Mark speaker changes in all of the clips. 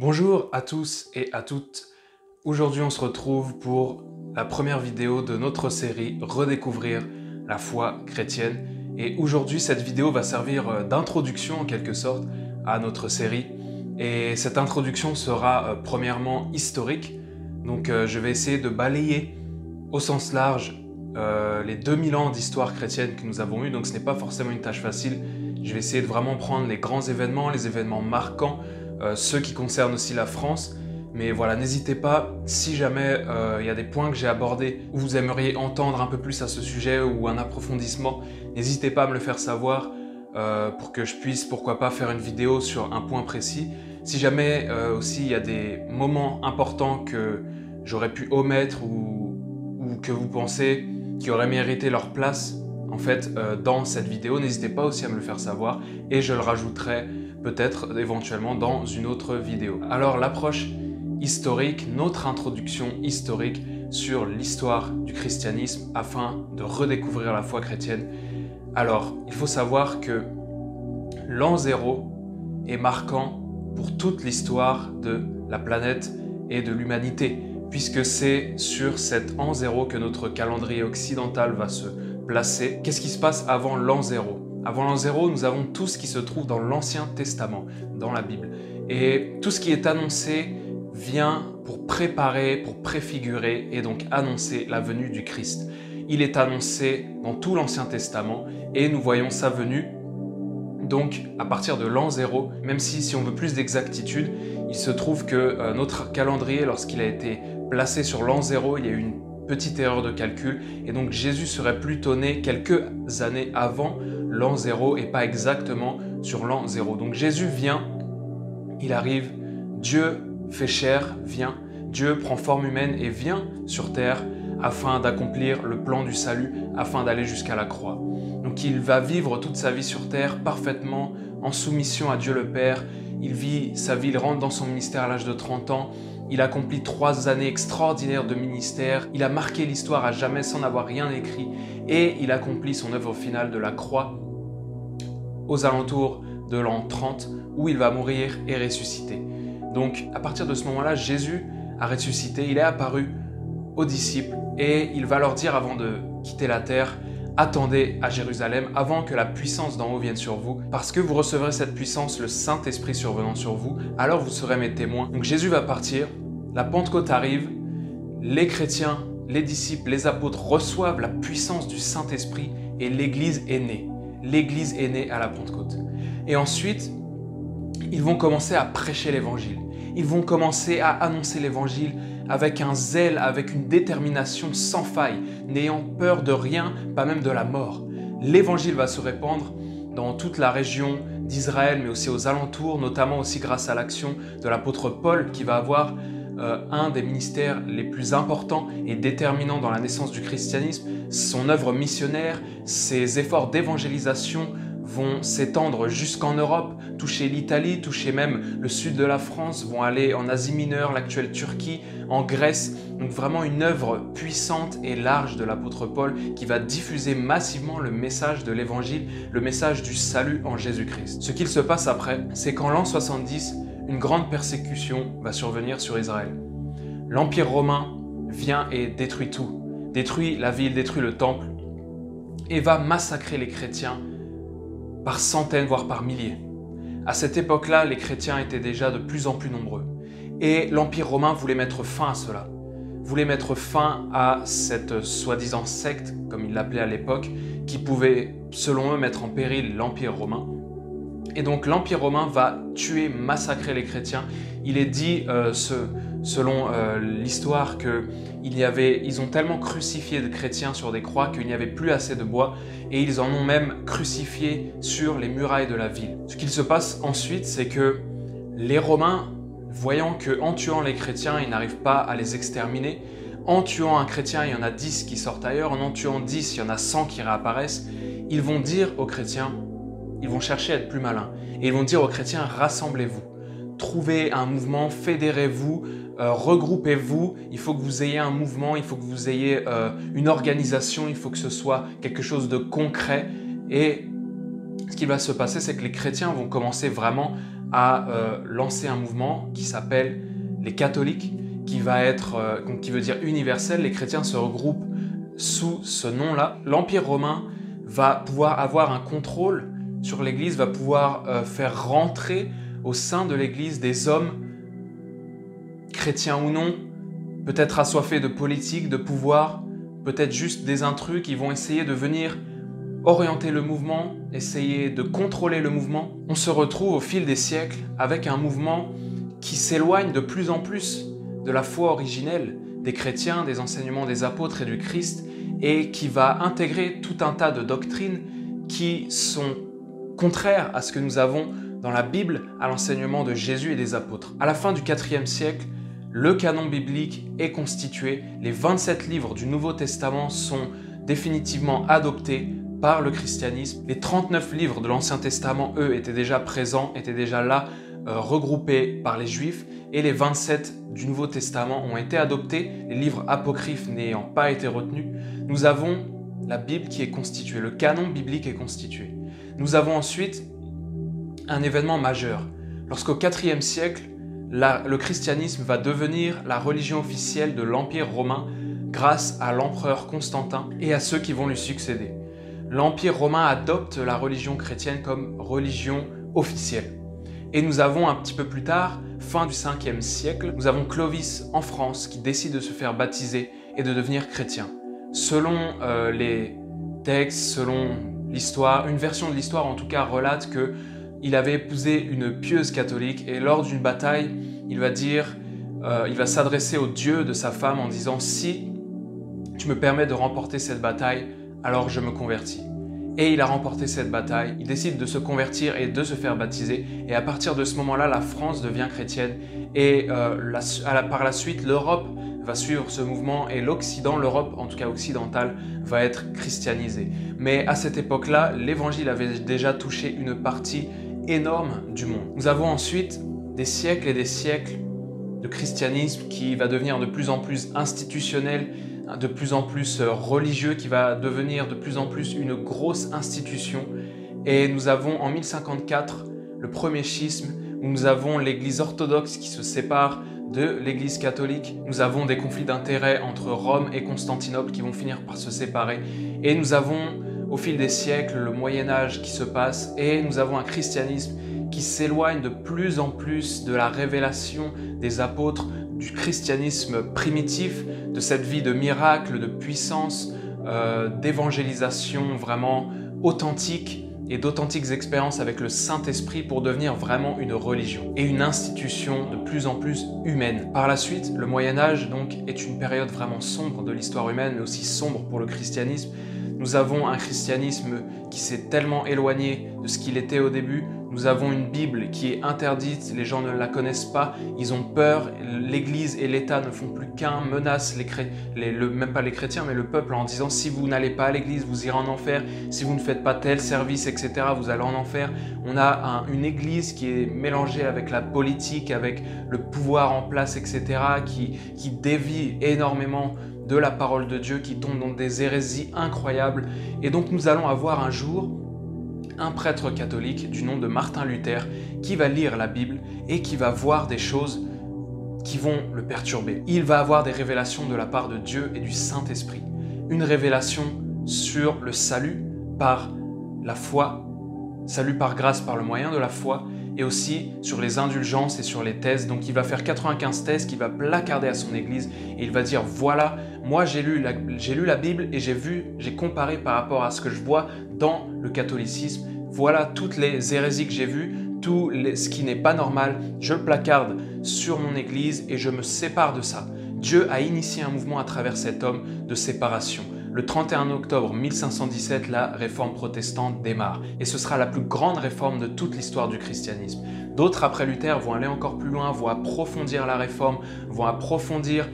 Speaker 1: Bonjour à tous et à toutes. Aujourd'hui, on se retrouve pour la première vidéo de notre série Redécouvrir la foi chrétienne. Et aujourd'hui, cette vidéo va servir d'introduction en quelque sorte à notre série. Et cette introduction sera premièrement historique. Donc je vais essayer de balayer au sens large les 2000 ans d'histoire chrétienne que nous avons eu. Donc ce n'est pas forcément une tâche facile. Je vais essayer de vraiment prendre les grands événements, les événements marquants, ceux qui concernent aussi la France. Mais voilà, n'hésitez pas, si jamais il y a des points que j'ai abordés où vous aimeriez entendre un peu plus à ce sujet ou un approfondissement, n'hésitez pas à me le faire savoir pour que je puisse, pourquoi pas, faire une vidéo sur un point précis. Si jamais aussi il y a des moments importants que j'aurais pu omettre ou que vous pensez qui auraient mérité leur place en fait dans cette vidéo, n'hésitez pas aussi à me le faire savoir et je le rajouterai peut-être éventuellement dans une autre vidéo. Alors l'approche historique, notre introduction historique sur l'histoire du christianisme afin de redécouvrir la foi chrétienne. Alors, il faut savoir que l'an 0 est marquant pour toute l'histoire de la planète et de l'humanité, puisque c'est sur cet an 0 que notre calendrier occidental va se placer. Qu'est-ce qui se passe avant l'an 0 ? Avant l'an 0, nous avons tout ce qui se trouve dans l'Ancien Testament, dans la Bible. Et tout ce qui est annoncé vient pour préparer, pour préfigurer et donc annoncer la venue du Christ. Il est annoncé dans tout l'Ancien Testament et nous voyons sa venue donc à partir de l'an 0, même si on veut plus d'exactitude, il se trouve que notre calendrier, lorsqu'il a été placé sur l'an 0, il y a eu une petite erreur de calcul et donc Jésus serait plutôt né quelques années avant l'an 0 et pas exactement sur l'an 0. Donc Jésus vient, il arrive, Dieu fait chair, vient, Dieu prend forme humaine et vient sur terre afin d'accomplir le plan du salut, afin d'aller jusqu'à la croix. Donc il va vivre toute sa vie sur terre parfaitement en soumission à Dieu le Père. Il vit sa vie, il rentre dans son ministère à l'âge de 30 ans. Il accomplit 3 années extraordinaires de ministère. Il a marqué l'histoire à jamais sans n'avoir rien écrit. Et il accomplit son œuvre finale de la croix aux alentours de l'an 30 où il va mourir et ressusciter. Donc à partir de ce moment-là, Jésus a ressuscité, il est apparu aux disciples et il va leur dire avant de quitter la terre: attendez à Jérusalem avant que la puissance d'en haut vienne sur vous, parce que vous recevrez cette puissance, le Saint-Esprit survenant sur vous, alors vous serez mes témoins. Donc Jésus va partir, la Pentecôte arrive, les chrétiens, les disciples, les apôtres reçoivent la puissance du Saint-Esprit et l'Église est née. L'Église est née à la Pentecôte. Et ensuite, ils vont commencer à prêcher l'Évangile. Ils vont commencer à annoncer l'Évangile avec un zèle, avec une détermination sans faille, n'ayant peur de rien, pas même de la mort. L'Évangile va se répandre dans toute la région d'Israël, mais aussi aux alentours, notamment aussi grâce à l'action de l'apôtre Paul, qui va avoir un des ministères les plus importants et déterminants dans la naissance du christianisme. Son œuvre missionnaire, ses efforts d'évangélisation vont s'étendre jusqu'en Europe, toucher l'Italie, toucher même le sud de la France, vont aller en Asie mineure, l'actuelle Turquie, en Grèce. Donc vraiment une œuvre puissante et large de l'apôtre Paul qui va diffuser massivement le message de l'Évangile, le message du salut en Jésus-Christ. Ce qu'il se passe après, c'est qu'en l'an 70, une grande persécution va survenir sur Israël. L'Empire romain vient et détruit tout, détruit la ville, détruit le temple et va massacrer les chrétiens par centaines, voire par milliers. À cette époque-là, les chrétiens étaient déjà de plus en plus nombreux. Et l'Empire romain voulait mettre fin à cela. Voulait mettre fin à cette soi-disant secte, comme ils l'appelaient à l'époque, qui pouvait, selon eux, mettre en péril l'Empire romain. Et donc l'Empire romain va tuer, massacrer les chrétiens. Il est dit, selon l'histoire, qu'ils ont tellement crucifié de chrétiens sur des croix qu'il n'y avait plus assez de bois et ils en ont même crucifié sur les murailles de la ville. Ce qu'il se passe ensuite, c'est que les Romains, voyant qu'en tuant les chrétiens, ils n'arrivent pas à les exterminer, en tuant un chrétien, il y en a 10 qui sortent ailleurs, en tuant 10, il y en a 100 qui réapparaissent, ils vont dire aux chrétiens, ils vont chercher à être plus malins, et ils vont dire aux chrétiens: rassemblez-vous, trouvez un mouvement, fédérez-vous, regroupez-vous, il faut que vous ayez un mouvement, il faut que vous ayez une organisation, il faut que ce soit quelque chose de concret. Et ce qui va se passer, c'est que les chrétiens vont commencer vraiment a lancé un mouvement qui s'appelle les catholiques, qui veut dire universel. Les chrétiens se regroupent sous ce nom-là. L'Empire romain va pouvoir avoir un contrôle sur l'Église, va pouvoir faire rentrer au sein de l'Église des hommes, chrétiens ou non, peut-être assoiffés de politique, de pouvoir, peut-être juste des intrus qui vont essayer de venir orienter le mouvement, essayer de contrôler le mouvement. On se retrouve au fil des siècles avec un mouvement qui s'éloigne de plus en plus de la foi originelle des chrétiens, des enseignements des apôtres et du Christ, et qui va intégrer tout un tas de doctrines qui sont contraires à ce que nous avons dans la Bible, à l'enseignement de Jésus et des apôtres. À la fin du IVe siècle, le canon biblique est constitué, les 27 livres du Nouveau Testament sont définitivement adoptés par le christianisme. Les 39 livres de l'Ancien Testament, eux, étaient déjà présents, étaient déjà là, regroupés par les Juifs, et les 27 du Nouveau Testament ont été adoptés, les livres apocryphes n'ayant pas été retenus. Nous avons la Bible qui est constituée, le canon biblique est constitué. Nous avons ensuite un événement majeur. Lorsqu'au IVe siècle, le christianisme va devenir la religion officielle de l'Empire romain grâce à l'empereur Constantin et à ceux qui vont lui succéder. L'Empire romain adopte la religion chrétienne comme religion officielle. Et nous avons un petit peu plus tard, fin du 5e siècle, nous avons Clovis en France qui décide de se faire baptiser et de devenir chrétien. Selon les textes, selon l'histoire, une version de l'histoire en tout cas relate qu'il avait épousé une pieuse catholique et lors d'une bataille, il va s'adresser au Dieu de sa femme en disant « Si tu me permets de remporter cette bataille, alors je me convertis ». Et il a remporté cette bataille, il décide de se convertir et de se faire baptiser. Et à partir de ce moment-là, la France devient chrétienne. Et par la suite, l'Europe va suivre ce mouvement et l'Occident, l'Europe en tout cas occidentale, va être christianisée. Mais à cette époque-là, l'Évangile avait déjà touché une partie énorme du monde. Nous avons ensuite des siècles et des siècles de christianisme qui va devenir de plus en plus institutionnel, de plus en plus religieux, qui va devenir de plus en plus une grosse institution. Et nous avons en 1054 le premier schisme, où nous avons l'Église orthodoxe qui se sépare de l'Église catholique. Nous avons des conflits d'intérêts entre Rome et Constantinople qui vont finir par se séparer. Et nous avons au fil des siècles le Moyen-Âge qui se passe et nous avons un christianisme qui s'éloigne de plus en plus de la révélation des apôtres, du christianisme primitif, de cette vie de miracle, de puissance, d'évangélisation vraiment authentique et d'authentiques expériences avec le Saint-Esprit pour devenir vraiment une religion et une institution de plus en plus humaine. Par la suite, le Moyen-Âge donc est une période vraiment sombre de l'histoire humaine, mais aussi sombre pour le christianisme. Nous avons un christianisme qui s'est tellement éloigné de ce qu'il était au début. Nous avons une Bible qui est interdite, les gens ne la connaissent pas, ils ont peur, l'Église et l'État ne font plus qu'un, menacent même pas les chrétiens, mais le peuple en disant si vous n'allez pas à l'Église, vous irez en enfer, si vous ne faites pas tel service, etc., vous allez en enfer. On a une Église qui est mélangée avec la politique, avec le pouvoir en place, etc., qui dévie énormément de la parole de Dieu, qui tombe dans des hérésies incroyables. Et donc nous allons avoir un jour un prêtre catholique du nom de Martin Luther qui va lire la Bible et qui va voir des choses qui vont le perturber. Il va avoir des révélations de la part de Dieu et du Saint-Esprit. Une révélation sur le salut par la foi, salut par grâce par le moyen de la foi, et aussi sur les indulgences et sur les thèses. Donc il va faire 95 thèses qu'il va placarder à son église et il va dire voilà, moi j'ai lu la Bible et j'ai comparé par rapport à ce que je vois dans le catholicisme. Voilà toutes les hérésies que j'ai vues, ce qui n'est pas normal, je le placarde sur mon église et je me sépare de ça. Dieu a initié un mouvement à travers cet homme de séparation. Le 31 octobre 1517, la réforme protestante démarre et ce sera la plus grande réforme de toute l'histoire du christianisme. D'autres après Luther vont aller encore plus loin, vont approfondir la réforme, vont approfondir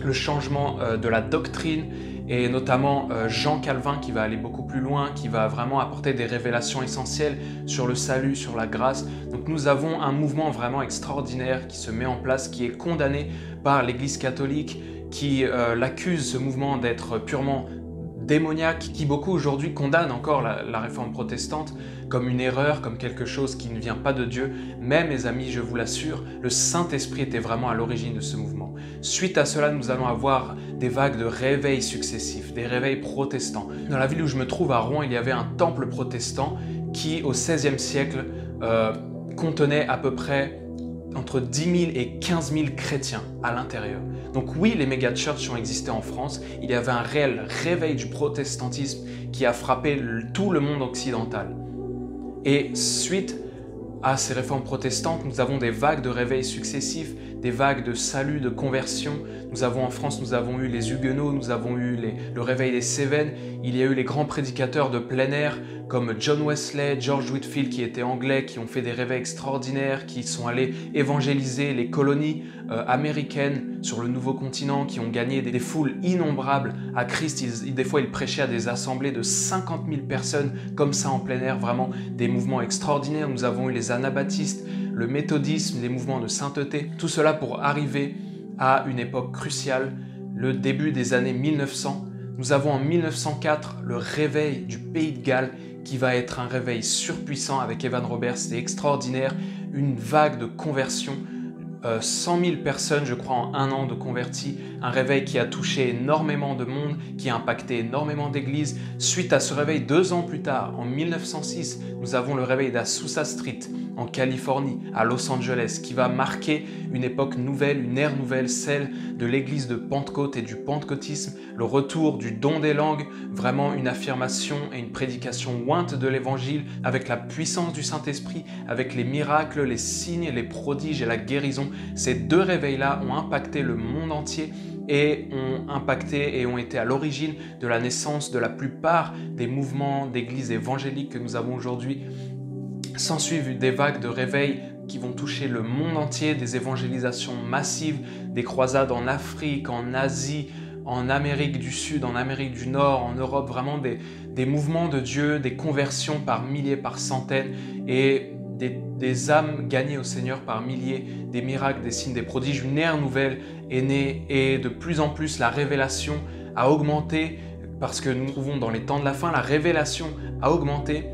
Speaker 1: le changement de la doctrine et notamment Jean Calvin qui va aller beaucoup plus loin, qui va vraiment apporter des révélations essentielles sur le salut, sur la grâce. Donc nous avons un mouvement vraiment extraordinaire qui se met en place, qui est condamné par l'Église catholique, qui l'accuse ce mouvement d'être purement démoniaque qui beaucoup aujourd'hui condamnent encore la réforme protestante comme une erreur, comme quelque chose qui ne vient pas de Dieu. Mais mes amis, je vous l'assure, le Saint-Esprit était vraiment à l'origine de ce mouvement. Suite à cela, nous allons avoir des vagues de réveils successifs, des réveils protestants. Dans la ville où je me trouve à Rouen, il y avait un temple protestant qui, au XVIe siècle, contenait à peu près entre 10 000 et 15 000 chrétiens à l'intérieur. Donc oui, les méga-churches ont existé en France. Il y avait un réel réveil du protestantisme qui a frappé tout le monde occidental. Et suite à ces réformes protestantes, nous avons des vagues de réveils successifs, des vagues de salut, de conversion. Nous avons en France, nous avons eu les Huguenots, nous avons eu le réveil des Cévennes. Il y a eu les grands prédicateurs de plein air comme John Wesley, George Whitefield qui étaient anglais, qui ont fait des réveils extraordinaires, qui sont allés évangéliser les colonies américaines sur le nouveau continent, qui ont gagné des foules innombrables à Christ. Des fois, ils prêchaient à des assemblées de 50 000 personnes comme ça en plein air, vraiment des mouvements extraordinaires. Nous avons eu les anabaptistes, le méthodisme, les mouvements de sainteté, tout cela pour arriver à une époque cruciale, le début des années 1900. Nous avons en 1904 le réveil du Pays de Galles qui va être un réveil surpuissant avec Evan Roberts, c'était extraordinaire, une vague de conversion, 100 000 personnes je crois en un an de convertis, un réveil qui a touché énormément de monde, qui a impacté énormément d'églises. Suite à ce réveil, 2 ans plus tard, en 1906, nous avons le réveil d'Azusa Street en Californie, à Los Angeles, qui va marquer une époque nouvelle, une ère nouvelle, celle de l'église de Pentecôte et du pentecôtisme, le retour du don des langues, vraiment une affirmation et une prédication ointe de l'évangile avec la puissance du Saint-Esprit, avec les miracles, les signes, les prodiges et la guérison. Ces 2 réveils-là ont impacté le monde entier et ont impacté et ont été à l'origine de la naissance de la plupart des mouvements d'églises évangéliques que nous avons aujourd'hui. S'ensuivent des vagues de réveil qui vont toucher le monde entier, des évangélisations massives, des croisades en Afrique, en Asie, en Amérique du Sud, en Amérique du Nord, en Europe, vraiment des mouvements de Dieu, des conversions par milliers, par centaines et des âmes gagnées au Seigneur par milliers, des miracles, des signes, des prodiges. Une ère nouvelle est née et de plus en plus la révélation a augmenté parce que nous nous trouvons dans les temps de la fin, la révélation a augmenté.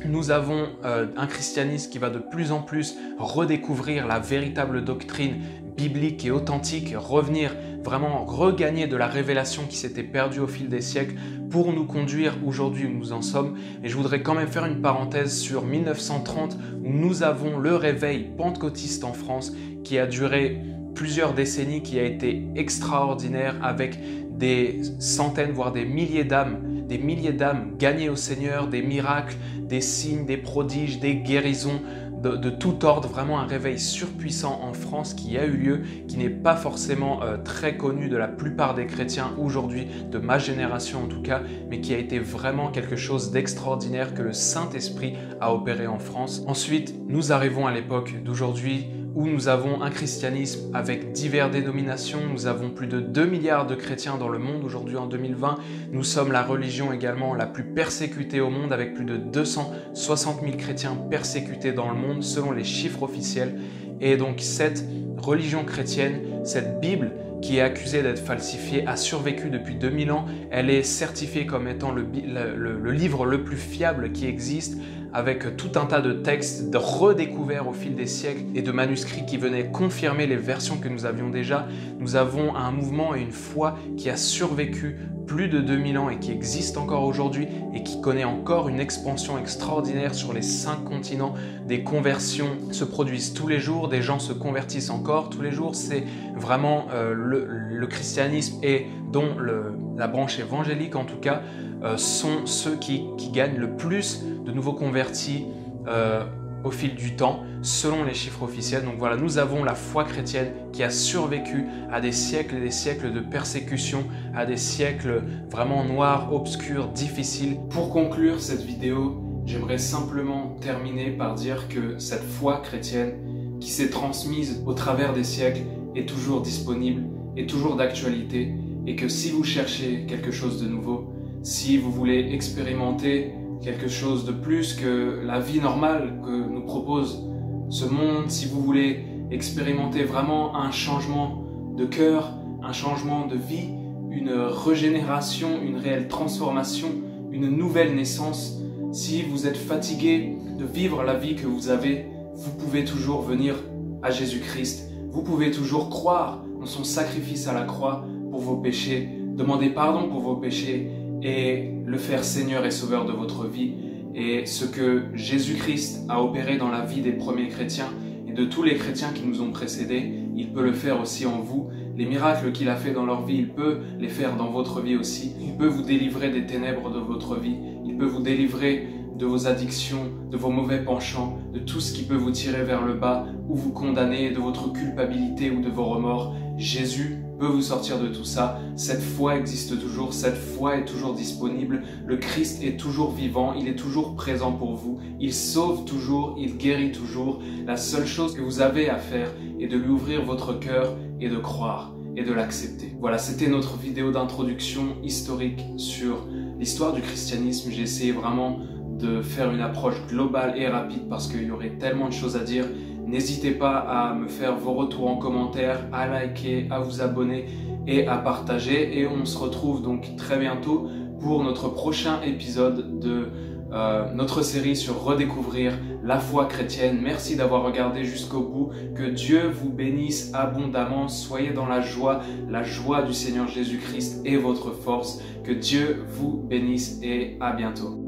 Speaker 1: Nous avons un christianisme qui va de plus en plus redécouvrir la véritable doctrine biblique et authentique, revenir vraiment regagner de la révélation qui s'était perdue au fil des siècles pour nous conduire aujourd'hui où nous en sommes. Et je voudrais quand même faire une parenthèse sur 1930 où nous avons le réveil pentecôtiste en France qui a duré plusieurs décennies, qui a été extraordinaire avec des centaines voire des milliers d'âmes gagnées au Seigneur, des miracles, des signes, des prodiges, des guérisons de tout ordre, vraiment un réveil surpuissant en France qui a eu lieu, qui n'est pas forcément très connu de la plupart des chrétiens aujourd'hui, de ma génération en tout cas, mais qui a été vraiment quelque chose d'extraordinaire que le Saint-Esprit a opéré en France. Ensuite, nous arrivons à l'époque d'aujourd'hui où nous avons un christianisme avec diverses dénominations. Nous avons plus de 2 milliards de chrétiens dans le monde aujourd'hui en 2020. Nous sommes la religion également la plus persécutée au monde avec plus de 260 000 chrétiens persécutés dans le monde selon les chiffres officiels. Et donc cette religion chrétienne, cette Bible qui est accusée d'être falsifiée, a survécu depuis 2000 ans. Elle est certifiée comme étant le livre le plus fiable qui existe, avec tout un tas de textes redécouverts au fil des siècles et de manuscrits qui venaient confirmer les versions que nous avions déjà. Nous avons un mouvement et une foi qui a survécu plus de 2000 ans et qui existe encore aujourd'hui et qui connaît encore une expansion extraordinaire sur les 5 continents. Des conversions se produisent tous les jours, des gens se convertissent encore tous les jours. C'est vraiment le christianisme et dont la branche évangélique en tout cas sont ceux qui gagnent le plus de nouveaux convertis au fil du temps, selon les chiffres officiels. Donc voilà, nous avons la foi chrétienne qui a survécu à des siècles et des siècles de persécution, à des siècles vraiment noirs, obscurs, difficiles. Pour conclure cette vidéo, j'aimerais simplement terminer par dire que cette foi chrétienne qui s'est transmise au travers des siècles est toujours disponible, est toujours d'actualité, et que si vous cherchez quelque chose de nouveau, si vous voulez expérimenter quelque chose de plus que la vie normale que nous propose ce monde, si vous voulez expérimenter vraiment un changement de cœur, un changement de vie, une régénération, une réelle transformation, une nouvelle naissance. Si vous êtes fatigué de vivre la vie que vous avez, vous pouvez toujours venir à Jésus-Christ. Vous pouvez toujours croire dans son sacrifice à la croix pour vos péchés, demander pardon pour vos péchés et le faire Seigneur et Sauveur de votre vie. Et ce que Jésus-Christ a opéré dans la vie des premiers chrétiens et de tous les chrétiens qui nous ont précédés, il peut le faire aussi en vous. Les miracles qu'il a fait dans leur vie, il peut les faire dans votre vie aussi. Il peut vous délivrer des ténèbres de votre vie. Il peut vous délivrer de vos addictions, de vos mauvais penchants, de tout ce qui peut vous tirer vers le bas ou vous condamner, de votre culpabilité ou de vos remords. Jésus peut vous sortir de tout ça. Cette foi existe toujours, cette foi est toujours disponible. Le Christ est toujours vivant, il est toujours présent pour vous. Il sauve toujours, il guérit toujours. La seule chose que vous avez à faire est de lui ouvrir votre cœur et de croire et de l'accepter. Voilà, c'était notre vidéo d'introduction historique sur l'histoire du christianisme. J'ai essayé vraiment de faire une approche globale et rapide parce qu'il y aurait tellement de choses à dire. N'hésitez pas à me faire vos retours en commentaire, à liker, à vous abonner et à partager. Et on se retrouve donc très bientôt pour notre prochain épisode de notre série sur redécouvrir la foi chrétienne. Merci d'avoir regardé jusqu'au bout. Que Dieu vous bénisse abondamment. Soyez dans la joie du Seigneur Jésus-Christ est votre force. Que Dieu vous bénisse et à bientôt.